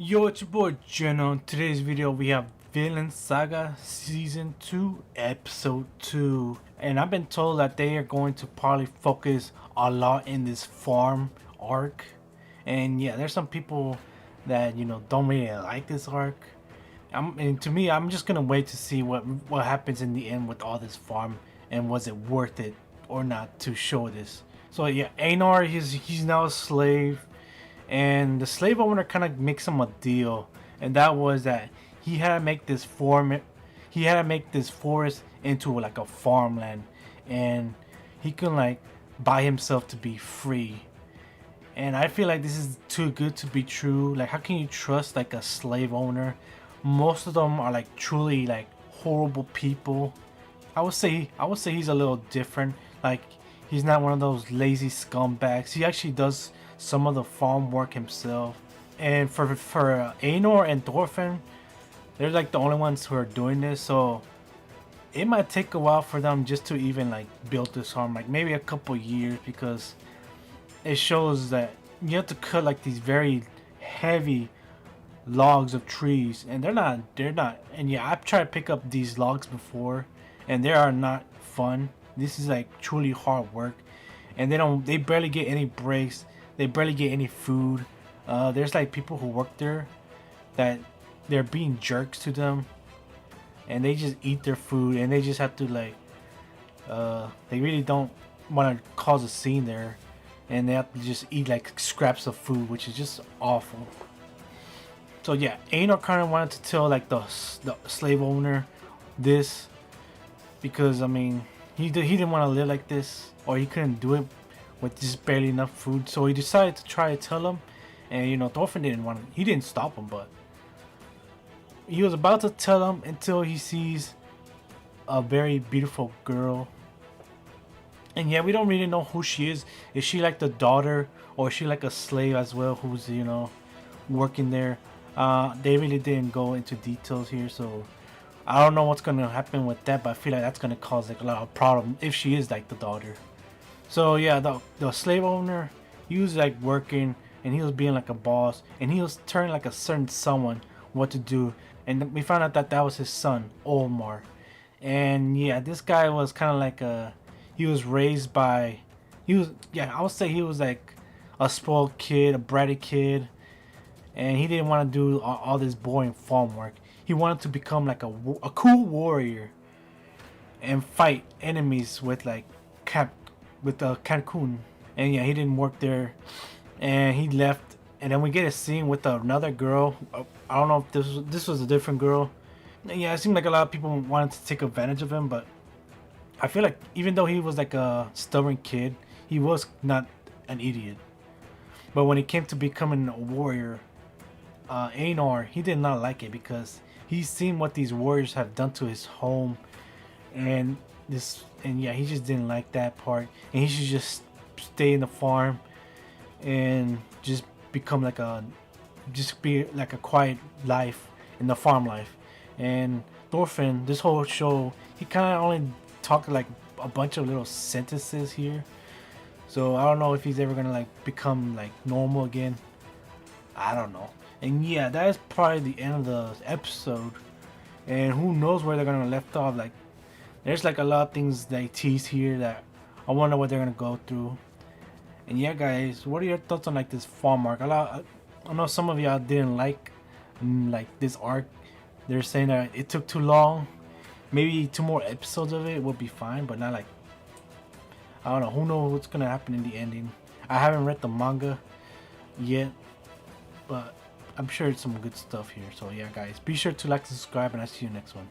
Yo, it's your boy Jenno. In today's video we have Vinland Saga Season 2 Episode 2. And I've been told that they are going to probably focus a lot in this farm arc. And yeah, there's some people that, don't really like this arc. And to me, I'm just gonna wait to see what happens in the end with all this farm and was it worth it or not to show this. So yeah, Einar, he's now a slave, and the slave owner kind of makes him a deal, and that was that he had to make this forest into like a farmland, and he can like buy himself to be free. And I feel like this is too good to be true. Like, how can you trust like a slave owner? Most of them are like truly like horrible people. I would say he's a little different. Like, he's not one of those lazy scumbags. He actually does some of the farm work himself. And for Einar and Thorfinn, they're like the only ones who are doing this. So it might take a while for them just to even like build this farm. Like maybe a couple years, because it shows that you have to cut like these very heavy logs of trees, and they're not. And yeah, I've tried to pick up these logs before, and they are not fun. This is like truly hard work, and they barely get any breaks. They barely get any food. There's like people who work there that they're being jerks to them, and they just eat their food, and they just have to like they really don't want to cause a scene there, and they have to just eat like scraps of food, which is just awful. So yeah, Einar kind of wanted to tell like the slave owner this, because I mean he didn't want to live like this, or he couldn't do it with just barely enough food. So he decided to try to tell him, and Thorfinn he didn't stop him, but he was about to tell him until he sees a very beautiful girl. And yeah, we don't really know who she is. Is she like the daughter, or is she like a slave as well who's working there? They really didn't go into details here, so I don't know what's gonna happen with that, but I feel like that's gonna cause like a lot of problem if she is like the daughter. So yeah, the slave owner, he was like working, and he was being like a boss, and he was telling like a certain someone what to do, and we found out that that was his son Olmar. And yeah, this guy was kind of like he was raised by, I would say he was like a spoiled kid, a bratty kid, and he didn't want to do all this boring farm work. He wanted to become like a cool warrior and fight enemies with like Cancun. And yeah, he didn't work there, and he left. And then we get a scene with another girl. I don't know if this was a different girl. And yeah, it seemed like a lot of people wanted to take advantage of him, but I feel like even though he was like a stubborn kid, he was not an idiot. But when it came to becoming a warrior, Einar, he did not like it, because he's seen what these warriors have done to his home, and yeah, he just didn't like that part, and he should just stay in the farm and just be like a quiet life in the farm life. And Thorfinn, this whole show, he kind of only talked like a bunch of little sentences here, so I don't know if he's ever gonna like become like normal again. I don't know. And yeah, that is probably the end of the episode, and who knows where they're gonna left off. Like, there's like a lot of things they tease here that I wonder what they're gonna go through. And yeah, guys, what are your thoughts on like this farm arc? I know some of y'all didn't like this arc. They're saying that it took too long. Maybe 2 more episodes of it would be fine, but not like, I don't know. Who knows what's gonna happen in the ending? I haven't read the manga yet, but I'm sure it's some good stuff here. So yeah, guys, be sure to like, subscribe, and I'll see you next one.